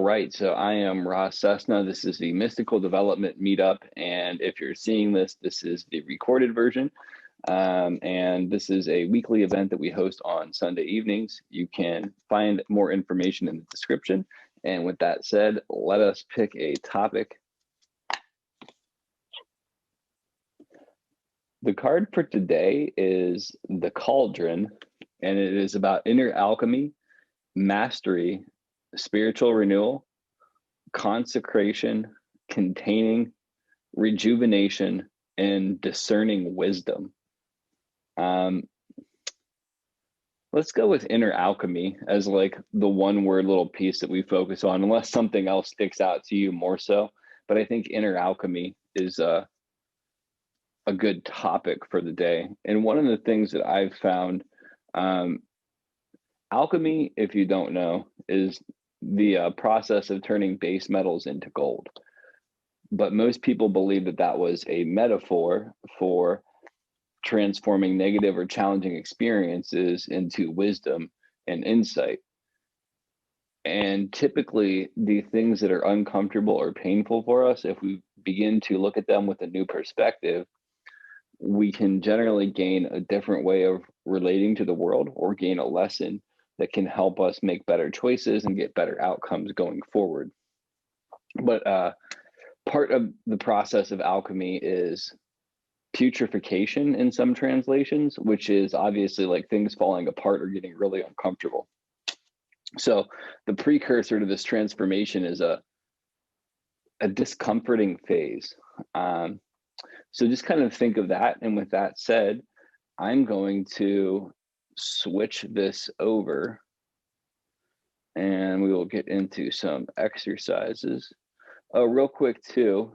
All right, so I am Ross Cessna. This is the Mystical Development Meetup, and if you're seeing this, this is the recorded version. And this is a weekly event that we host on Sunday evenings. You can find more information in the description. And with that said, let us pick a topic. The card for today is the Cauldron, and it is about inner alchemy, mastery, spiritual renewal, consecration, containing, rejuvenation, and discerning wisdom. Let's go with inner alchemy as like the one word little piece that we focus on, unless something else sticks out to you more so. But I think inner alchemy is a good topic for the day. And one of the things that I've found, alchemy, if you don't know, is the process of turning base metals into gold. But most people believe that that was a metaphor for transforming negative or challenging experiences into wisdom and insight. And typically, the things that are uncomfortable or painful for us, if we begin to look at them with a new perspective, we can generally gain a different way of relating to the world or gain a lesson that can help us make better choices and get better outcomes going forward. But part of the process of alchemy is putrefaction in some translations, which is obviously like things falling apart or getting really uncomfortable. So the precursor to this transformation is a discomforting phase. So just kind of think of that. And with that said, I'm going to switch this over and we will get into some exercises. Oh, real quick too,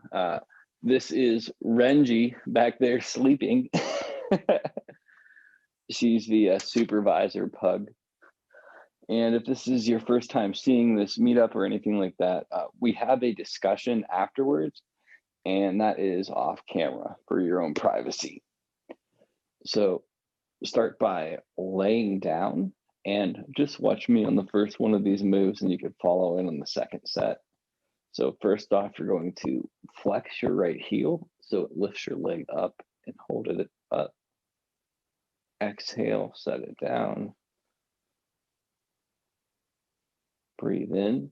this is Renji back there sleeping. She's the supervisor pug. And if this is your first time seeing this meetup or anything like that, we have a discussion afterwards, and that is off camera for your own privacy. So start by laying down and just watch me on the first one of these moves, and you can follow in on the second set. So first off, you're going to flex your right heel so it lifts your leg up and hold it up. Exhale, set it down. Breathe in.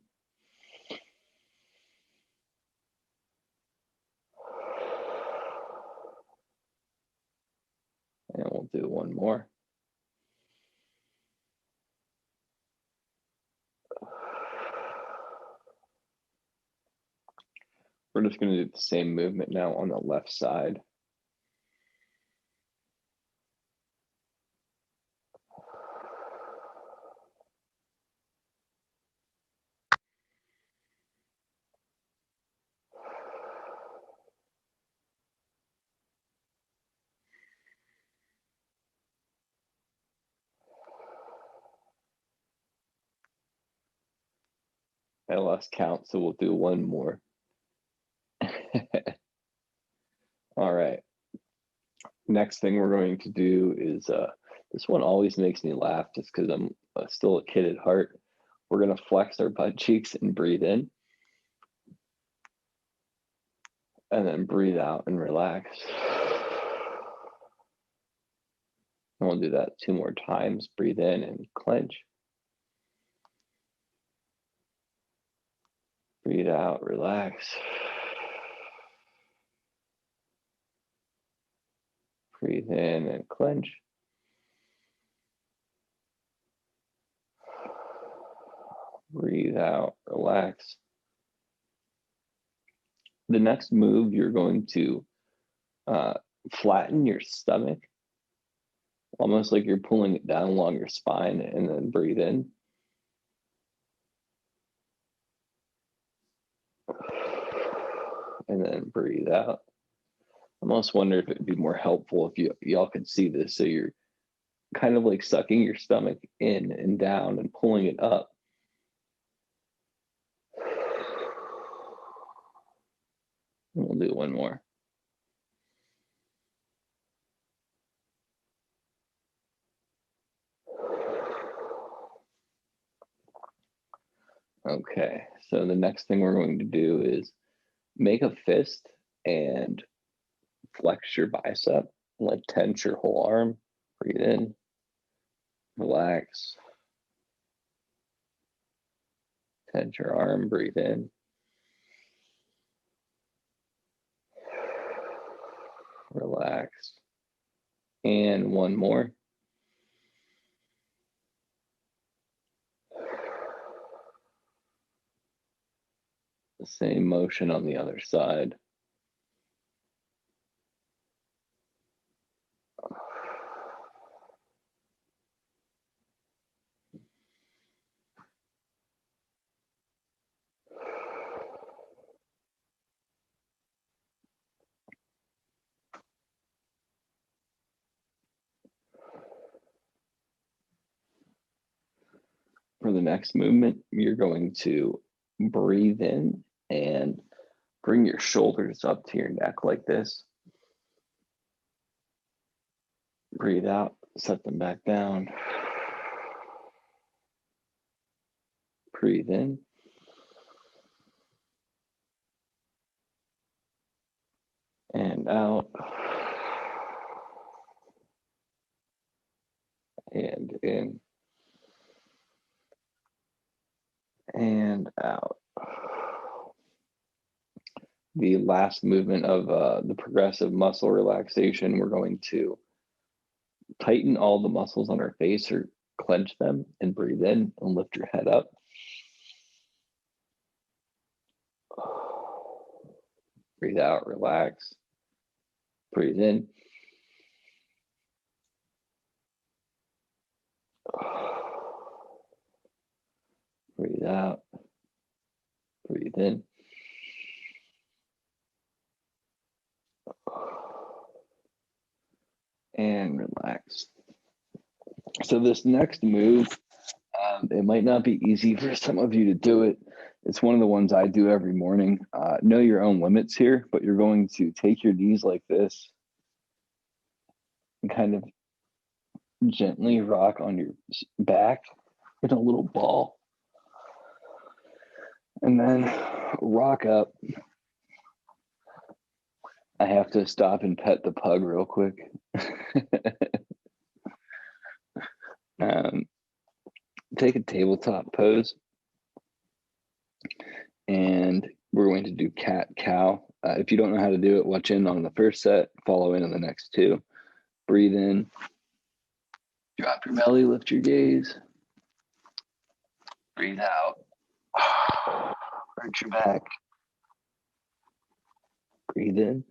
And we'll do one more. We're just going to do the same movement now on the left side. I lost count, so we'll do one more. All right. Next thing we're going to do is, this one always makes me laugh just because I'm still a kid at heart. We're going to flex our butt cheeks and breathe in. And then breathe out and relax. And we'll do that 2 more times. Breathe in and clench. Breathe out, relax. Breathe in and clench. Breathe out, relax. The next move, you're going to flatten your stomach, almost like you're pulling it down along your spine, and then breathe in. And then breathe out. I almost wonder if it'd be more helpful if y'all could see this. So you're kind of like sucking your stomach in and down and pulling it up. And we'll do one more. Okay, so the next thing we're going to do is make a fist and flex your bicep, like tense your whole arm. Breathe in, relax, tense your arm, breathe in. Relax. And one more. The same motion on the other side. For the next movement, you're going to breathe in and bring your shoulders up to your neck like this. Breathe out, set them back down. Breathe in. And out. And in. And out. The last movement of the progressive muscle relaxation, we're going to tighten all the muscles on our face or clench them and breathe in and lift your head up. Breathe out, relax. Breathe in. Breathe out. Breathe in. And relax. So this next move, it might not be easy for some of you to do it. It's one of the ones I do every morning. Know your own limits here, but you're going to take your knees like this and kind of gently rock on your back in a little ball. And then rock up. I have to stop and pet the pug real quick. Take a tabletop pose. And we're going to do cat-cow. If you don't know how to do it, watch in on the first set, follow in on the next two. Breathe in. Drop your belly, lift your gaze. Breathe out. Arch your back. Breathe in.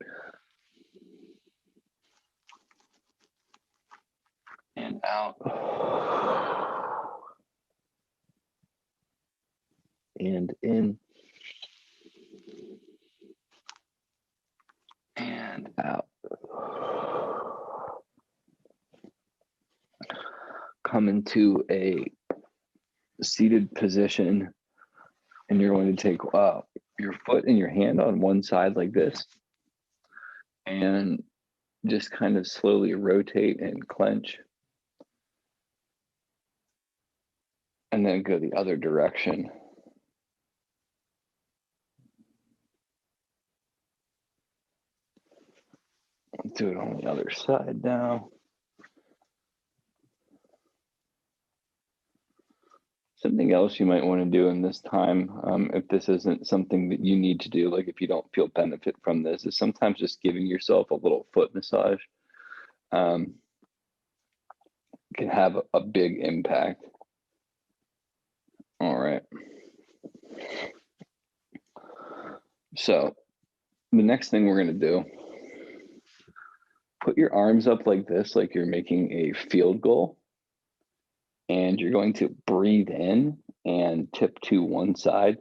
And out. And in. And out. Come into a seated position, and you're going to take your foot and your hand on one side like this, and just kind of slowly rotate and clench, and then go the other direction. Do it on the other side now. Something else you might want to do in this time, if this isn't something that you need to do, like if you don't feel benefit from this, is sometimes just giving yourself a little foot massage can have a big impact. All right. So the next thing we're going to do, put your arms up like this, like you're making a field goal. And you're going to breathe in and tip to one side.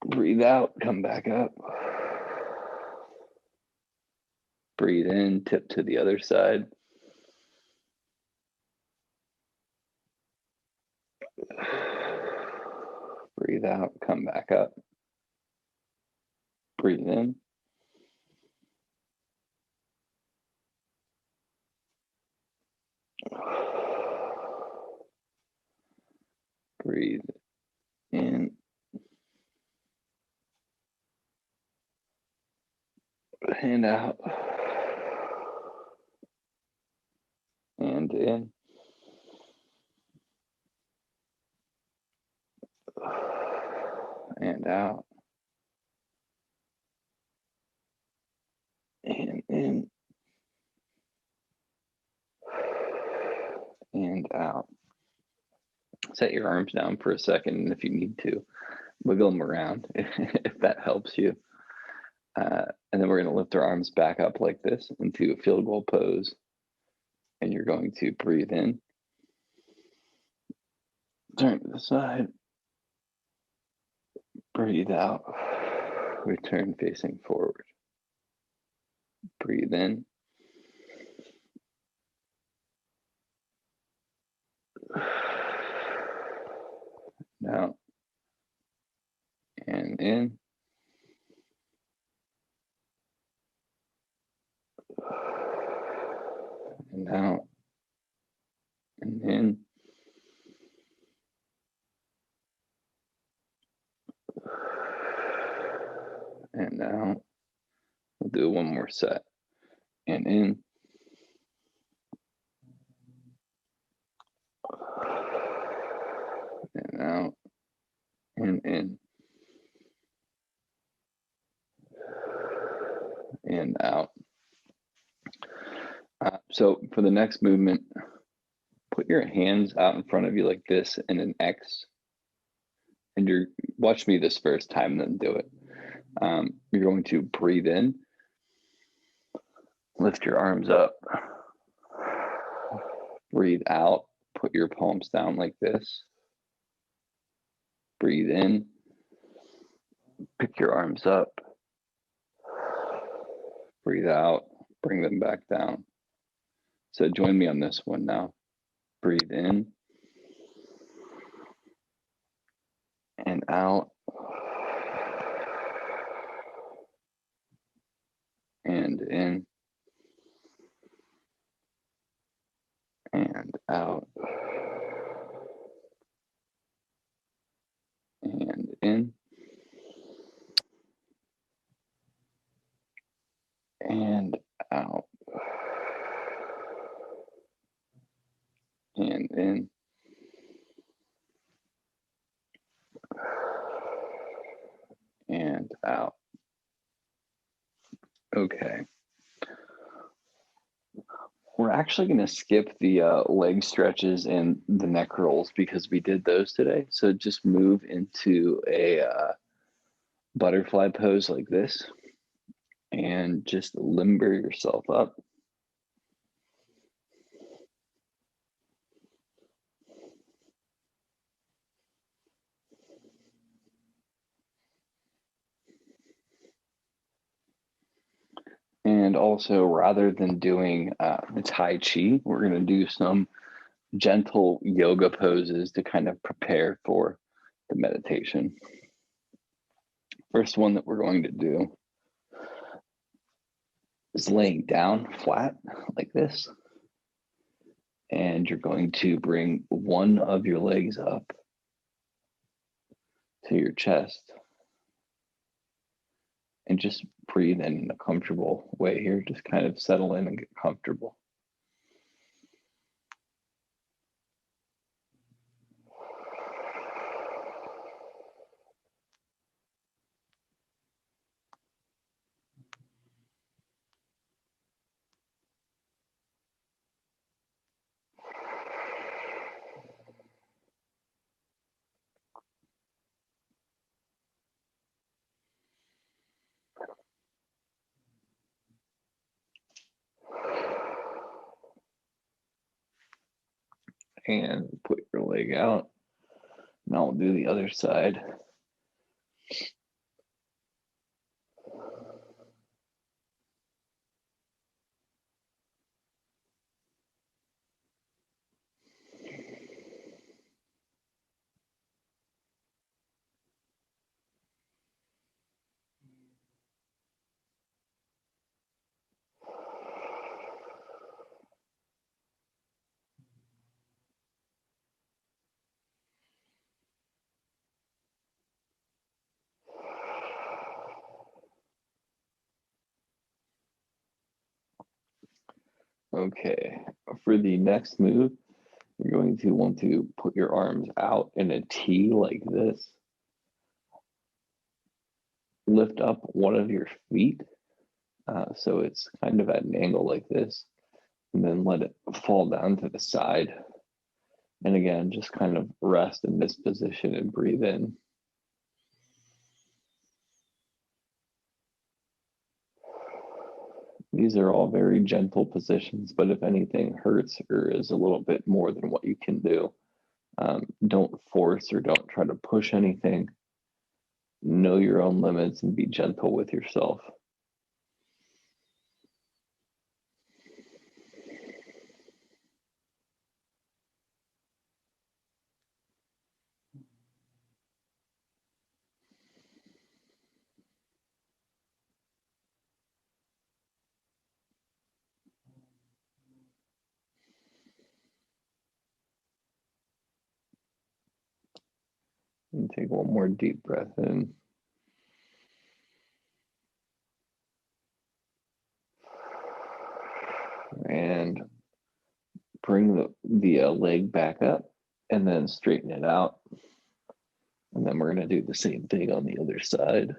Breathe out, come back up. Breathe in, tip to the other side. Breathe out, come back up. Breathe in. Breathe in and out. And in. And out. And in. And out. Set your arms down for a second, and if you need to, wiggle them around if that helps you. And then we're going to lift our arms back up like this into a field goal pose. And you're going to breathe in, turn to the side, breathe out, return facing forward. Breathe in, out, and in, and out, and in, and out. We'll do one more set. And in, and out, and in, and out. So for the next movement, put your hands out in front of you like this in an X. And watch me this first time, then do it. You're going to breathe in, lift your arms up, breathe out, put your palms down like this. Breathe in, pick your arms up, breathe out, bring them back down. So join me on this one now. Breathe in and out and in and out and in and out and in and out. Okay. We're actually going to skip the leg stretches and the neck rolls because we did those today. So just move into a butterfly pose like this and just limber yourself up. And also, rather than doing the Tai Chi, we're going to do some gentle yoga poses to kind of prepare for the meditation. First one that we're going to do is laying down flat like this. And you're going to bring one of your legs up to your chest. And just breathe in a comfortable way here. Just kind of settle in and get comfortable. And put your leg out. Now we'll do the other side. Okay, for the next move, you're going to want to put your arms out in a T like this. Lift up one of your feet, so it's kind of at an angle like this, and then let it fall down to the side. And again, just kind of rest in this position and breathe in. These are all very gentle positions, but if anything hurts or is a little bit more than what you can do, don't force or don't try to push anything. Know your own limits and be gentle with yourself. And take one more deep breath in. And bring the leg back up and then straighten it out. And then we're going to do the same thing on the other side.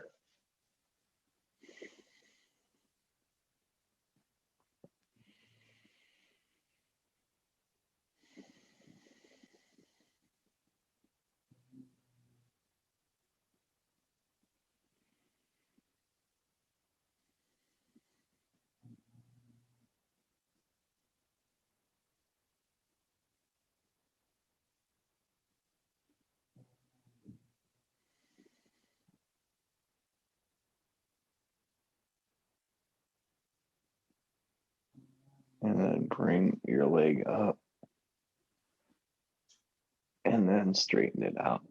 And then bring your leg up and then straighten it out.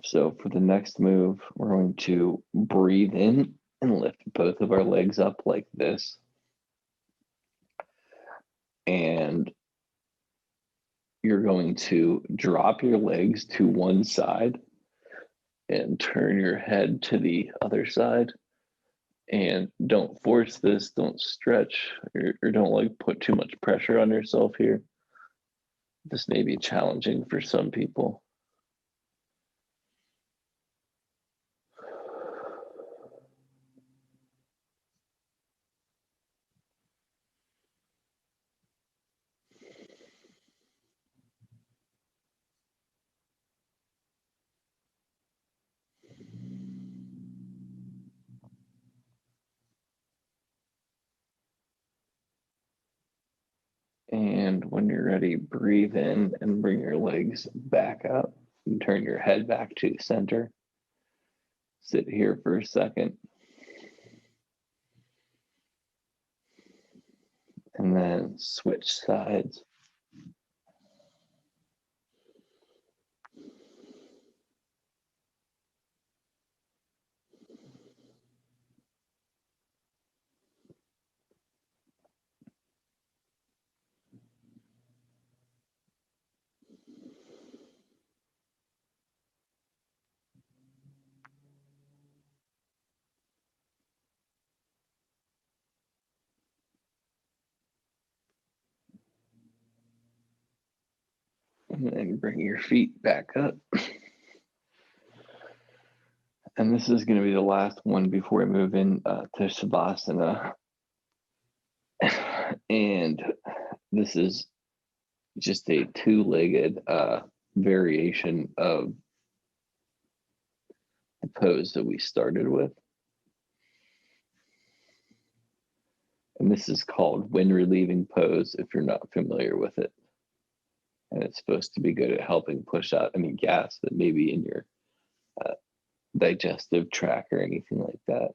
So for the next move, we're going to breathe in and lift both of our legs up like this. And you're going to drop your legs to one side and turn your head to the other side. And don't force this, don't stretch, or don't like put too much pressure on yourself here. This may be challenging for some people. And when you're ready, breathe in and bring your legs back up and turn your head back to the center. Sit here for a second. And then switch sides. And then bring your feet back up. And this is going to be the last one before we move in to Shavasana. And this is just a two-legged variation of the pose that we started with. And this is called wind relieving pose if you're not familiar with it. And it's supposed to be good at helping push out any gas that may be in your digestive tract or anything like that.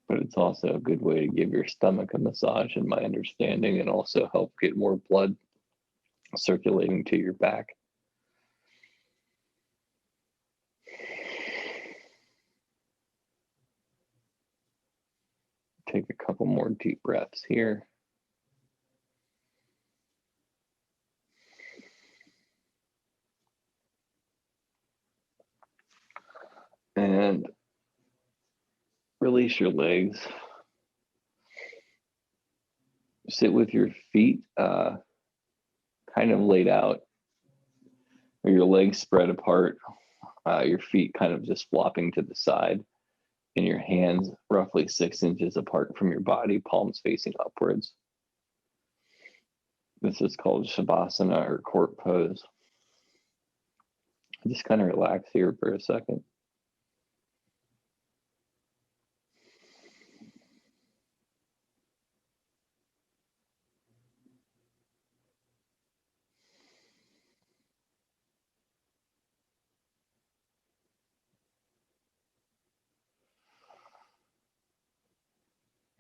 But it's also a good way to give your stomach a massage, in my understanding, and also help get more blood circulating to your back. Take a couple more deep breaths here. And release your legs. Sit with your feet kind of laid out, or your legs spread apart, your feet kind of just flopping to the side, and your hands roughly 6 inches apart from your body, palms facing upwards. This is called Shavasana or corpse pose. Just kind of relax here for a second.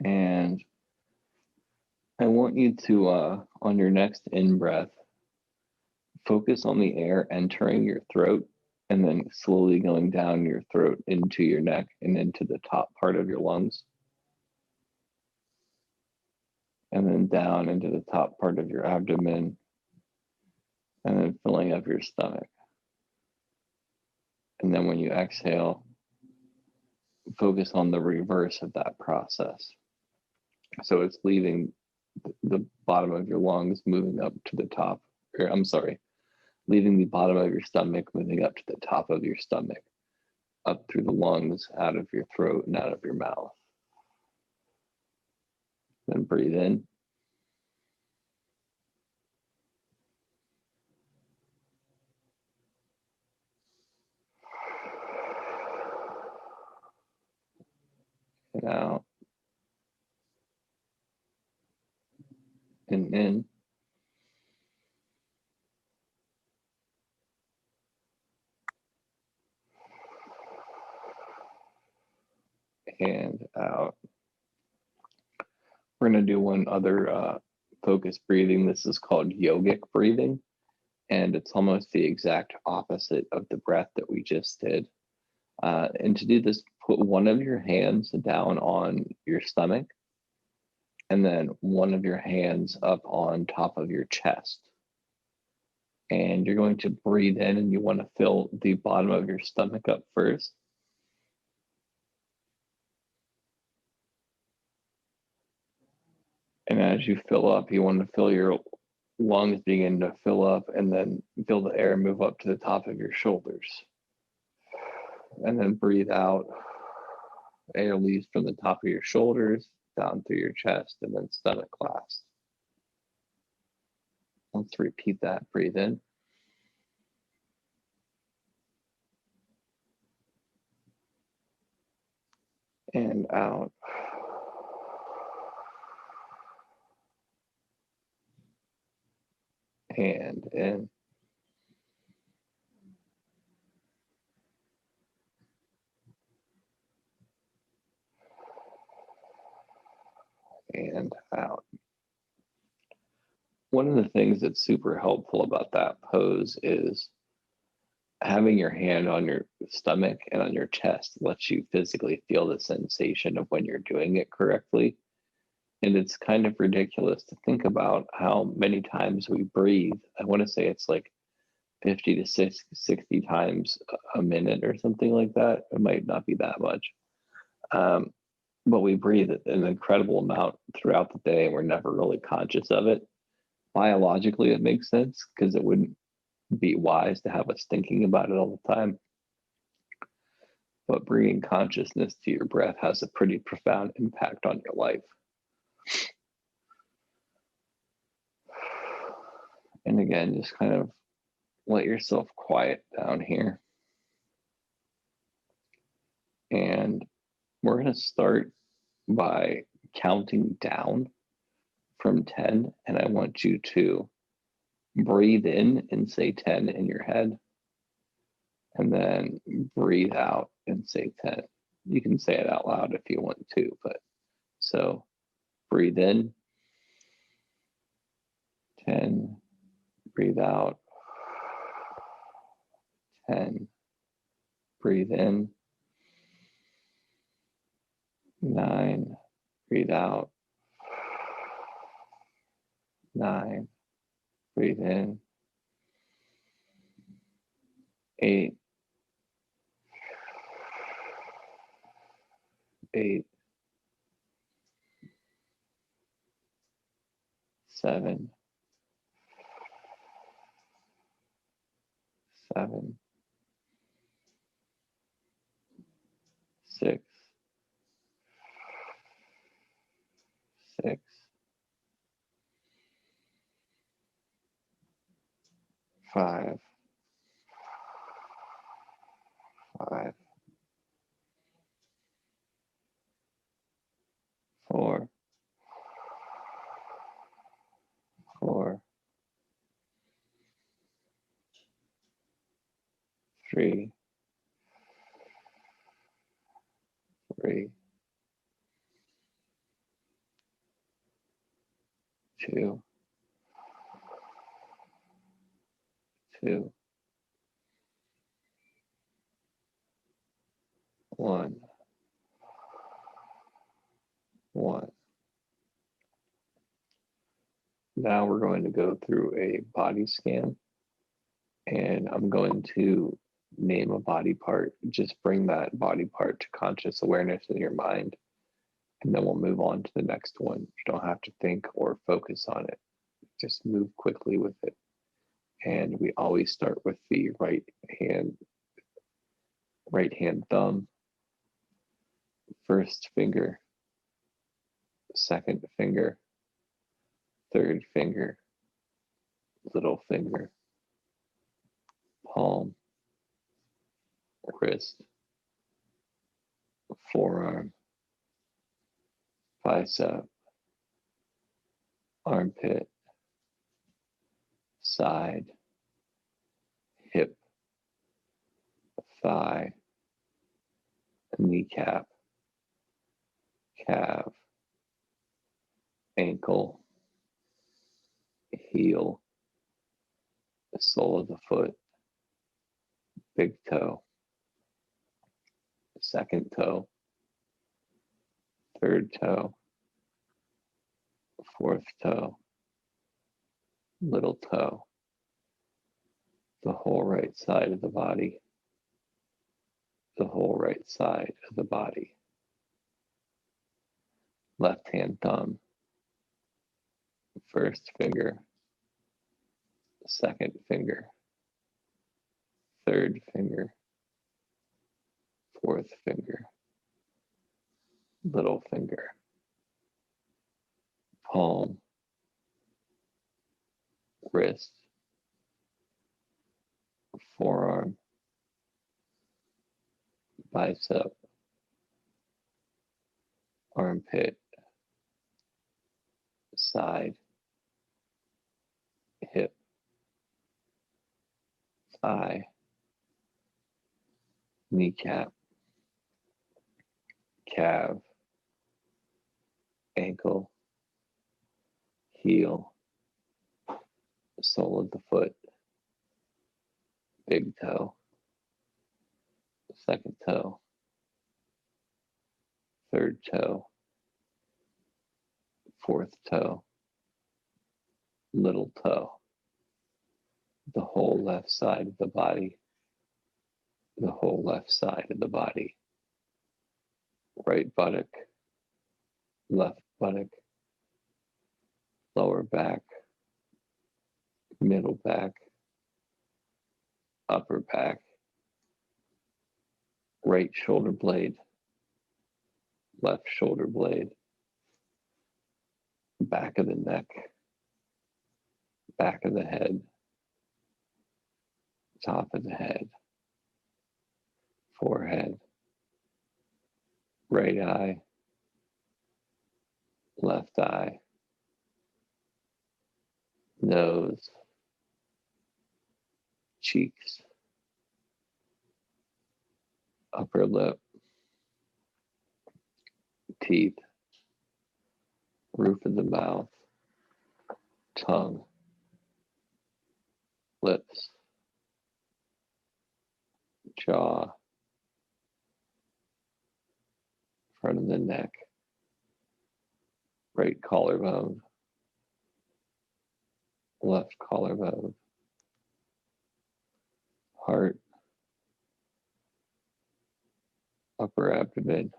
And I want you to, on your next in-breath, focus on the air entering your throat and then slowly going down your throat into your neck and into the top part of your lungs. And then down into the top part of your abdomen, and then filling up your stomach. And then when you exhale, focus on the reverse of that process. So it's leaving the bottom of your lungs moving up to the top, or I'm sorry, leaving the bottom of your stomach moving up to the top of your stomach, up through the lungs, out of your throat and out of your mouth. Then breathe in. And out. And in. And out. We're going to do one other focus breathing. This is called yogic breathing. And it's almost the exact opposite of the breath that we just did. And to do this, put one of your hands down on your stomach, and then one of your hands up on top of your chest. And you're going to breathe in, and you want to fill the bottom of your stomach up first. And as you fill up, you want to feel your lungs begin to fill up, and then feel the air move up to the top of your shoulders. And then breathe out. Air leaves from the top of your shoulders, down through your chest, and then stomach last. Let's repeat that. Breathe in. And out. And in. And out. One of the things that's super helpful about that pose is having your hand on your stomach and on your chest lets you physically feel the sensation of when you're doing it correctly. And it's kind of ridiculous to think about how many times we breathe. I want to say it's like 50 to 60 times a minute or something like that. It might not be that much. But we breathe an incredible amount throughout the day, and we're never really conscious of it. Biologically, it makes sense because it wouldn't be wise to have us thinking about it all the time. But bringing consciousness to your breath has a pretty profound impact on your life. And again, just kind of let yourself quiet down here. And we're going to start by counting down from 10. And I want you to breathe in and say 10 in your head. And then breathe out and say 10. You can say it out loud if you want to, but so breathe in, 10, breathe out, 10, breathe in, 9, breathe out, 9, breathe in, 8, 8, 7, 7, 6, 6, 5, 5, 4, 4, 3, 3, 2, 2, 1, 1. Now we're going to go through a body scan, and I'm going to name a body part. Just bring that body part to conscious awareness in your mind, and then we'll move on to the next one. You don't have to think or focus on it. Just move quickly with it. And we always start with the right hand thumb, first finger, second finger, third finger, little finger, palm, wrist, forearm, bicep, armpit, side, hip, thigh, kneecap, calf, ankle, heel, the sole of the foot, big toe, second toe, third toe, fourth toe, little toe, the whole right side of the body, the whole right side of the body, left hand thumb, first finger, second finger, third finger, fourth finger, little finger, palm, wrist, forearm, bicep, armpit, side, hip, thigh, kneecap, calf, ankle, heel, sole of the foot, big toe, second toe, third toe, fourth toe, little toe, the whole left side of the body, the whole left side of the body, right buttock, left buttock, lower back, middle back, upper back, right shoulder blade, left shoulder blade, back of the neck, back of the head, top of the head, forehead, right eye, left eye, nose, cheeks, upper lip, teeth, roof of the mouth, tongue, lips, jaw, front of the neck, right collarbone, left collarbone, heart, upper abdomen,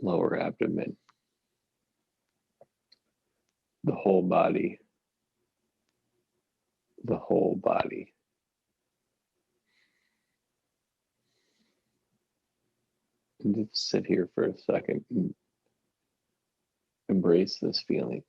lower abdomen, the whole body, the whole body. And just sit here for a second and embrace this feeling.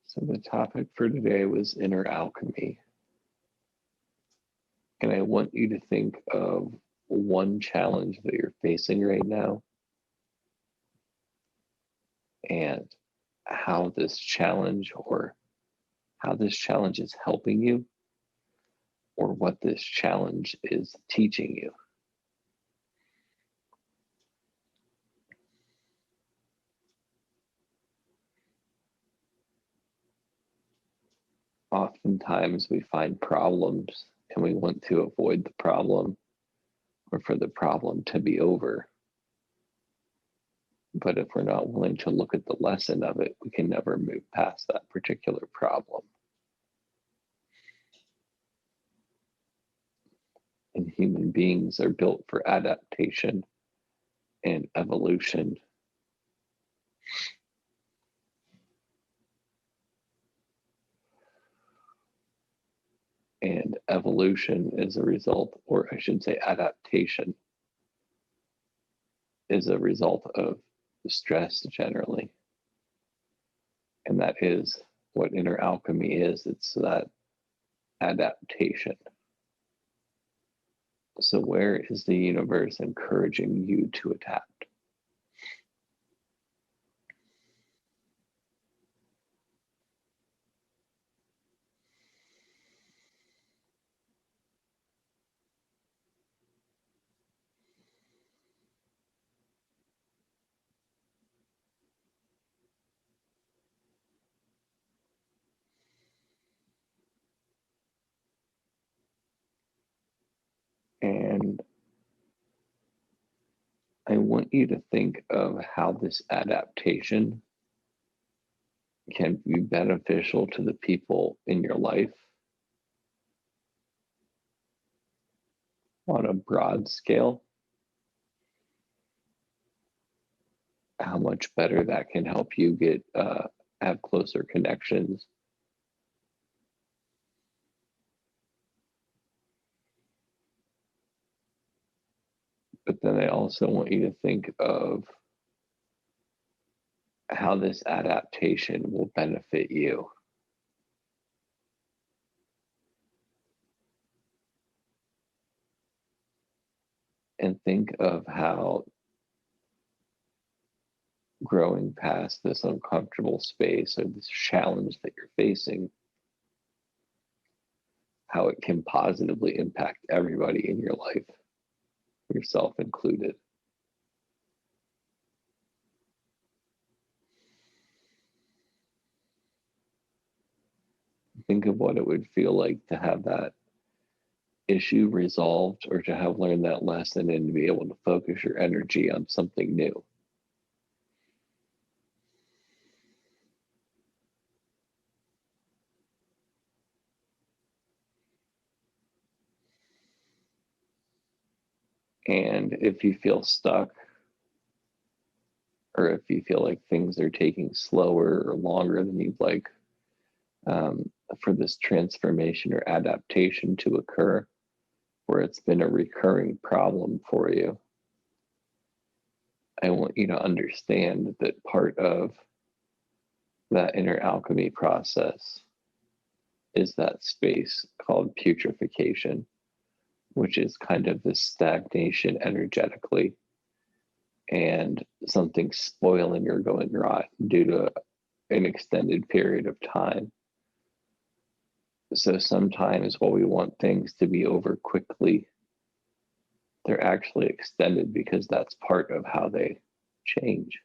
So the topic for today was inner alchemy. And I want you to think of one challenge that you're facing right now and how this challenge is helping you, or what this challenge is teaching you. Oftentimes we find problems and we want to avoid the problem or for the problem to be over. But if we're not willing to look at the lesson of it, we can never move past that particular problem. And human beings are built for adaptation and evolution. And evolution is a result, or I should say adaptation, is a result of stress generally. And that is what inner alchemy is. It's that adaptation. So where is the universe encouraging you to adapt? And I want you to think of how this adaptation can be beneficial to the people in your life on a broad scale. How much better that can help you have closer connections. But then I also want you to think of how this adaptation will benefit you. And think of how growing past this uncomfortable space or this challenge that you're facing, how it can positively impact everybody in your life, yourself included. Think of what it would feel like to have that issue resolved, or to have learned that lesson and to be able to focus your energy on something new. And if you feel stuck, or if you feel like things are taking slower or longer than you'd like for this transformation or adaptation to occur, where it's been a recurring problem for you, I want you to understand that part of that inner alchemy process is that space called putrefaction, which is kind of this stagnation energetically and something spoiling or going rot due to an extended period of time. So sometimes while we want things to be over quickly, they're actually extended because that's part of how they change.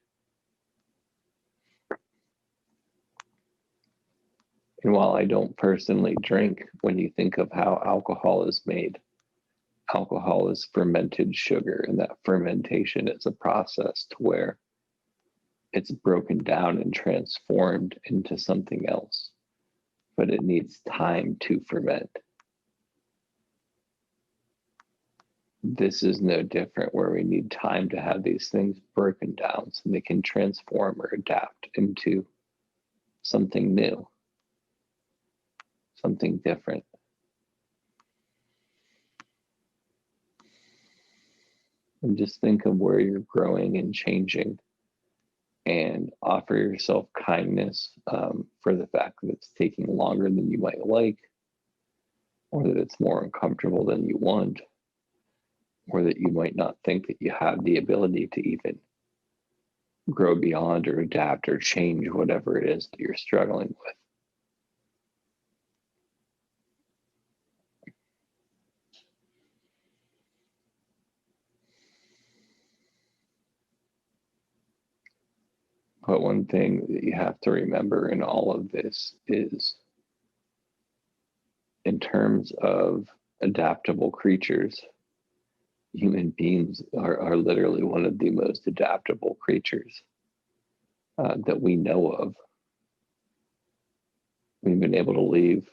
And while I don't personally drink, when you think of how alcohol is made, alcohol is fermented sugar, and that fermentation is a process to where it's broken down and transformed into something else, but it needs time to ferment. This is no different, where we need time to have these things broken down so they can transform or adapt into something new, something different. And just think of where you're growing and changing, and offer yourself kindness for the fact that it's taking longer than you might like, or that it's more uncomfortable than you want, or that you might not think that you have the ability to even grow beyond or adapt or change whatever it is that you're struggling with. But one thing that you have to remember in all of this is, in terms of adaptable creatures, human beings are literally one of the most adaptable creatures that we know of. We've been able to leave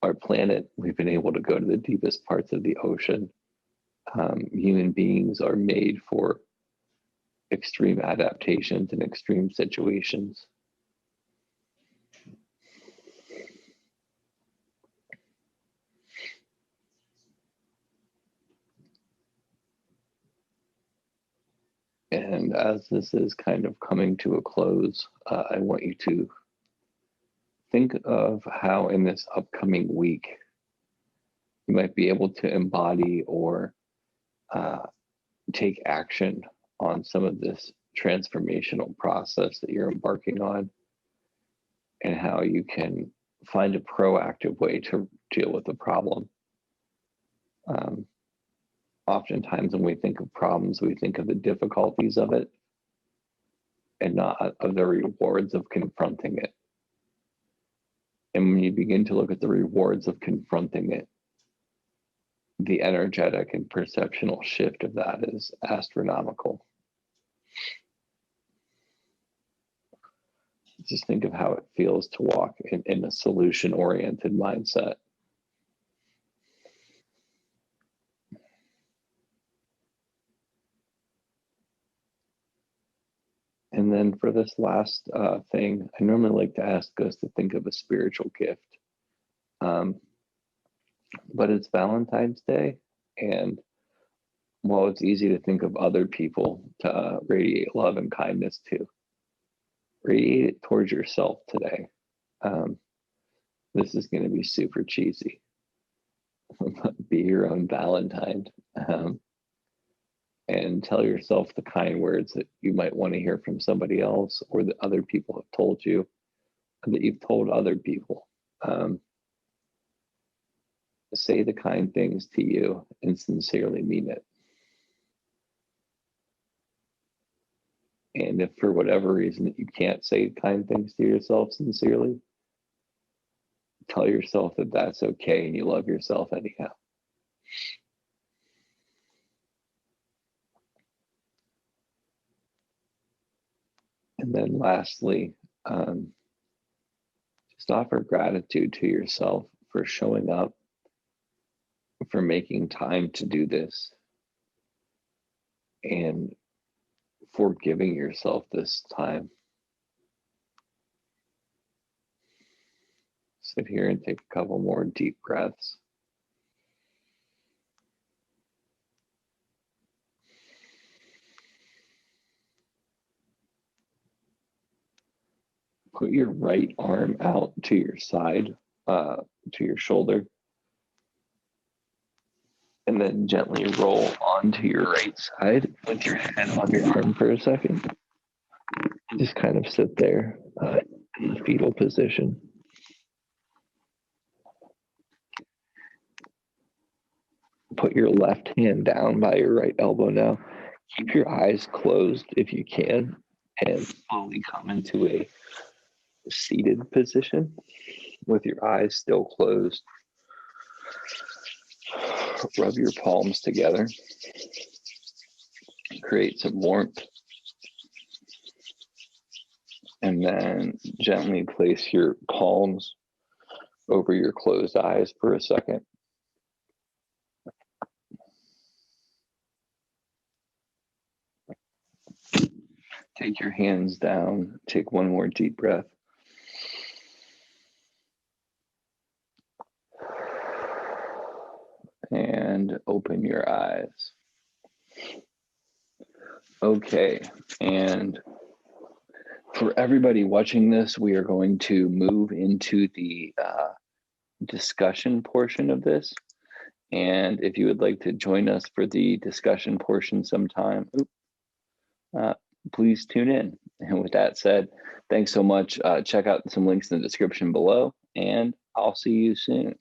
our planet. We've been able to go to the deepest parts of the ocean. Human beings are made for extreme adaptations and extreme situations. And as this is kind of coming to a close, I want you to think of how in this upcoming week you might be able to embody or take action on some of this transformational process that you're embarking on, and how you can find a proactive way to deal with the problem. Oftentimes when we think of problems, we think of the difficulties of it and not of the rewards of confronting it. And when you begin to look at the rewards of confronting it, the energetic and perceptual shift of that is astronomical. Just think of how it feels to walk in a solution-oriented mindset. And then for this last thing, I normally like to ask us to think of a spiritual gift. But it's Valentine's Day, and while it's easy to think of other people to radiate love and kindness to, radiate it towards yourself today. This is going to be super cheesy. Be your own Valentine, and tell yourself the kind words that you might want to hear from somebody else, or that other people have told you, and that you've told other people. Say the kind things to you and sincerely mean it. And if for whatever reason that you can't say kind things to yourself sincerely, tell yourself that that's okay and you love yourself anyhow. And then lastly, just offer gratitude to yourself for showing up, for making time to do this, and for giving yourself this time. Sit here and take a couple more deep breaths. Put your right arm out to your side, to your shoulder, and then gently roll onto your right side with your head on your arm for a second. Just kind of sit there in the fetal position. Put your left hand down by your right elbow now. Keep your eyes closed if you can, and slowly come into a seated position. with your eyes still closed, rub your palms together, create some warmth, and then gently place your palms over your closed eyes for a second. Take your hands down, take one more deep breath. And open your eyes. Okay, and for everybody watching this, we are going to move into the discussion portion of this. And if you would like to join us for the discussion portion sometime, please tune in. And with that said, thanks so much. Check out some links in the description below, and I'll see you soon.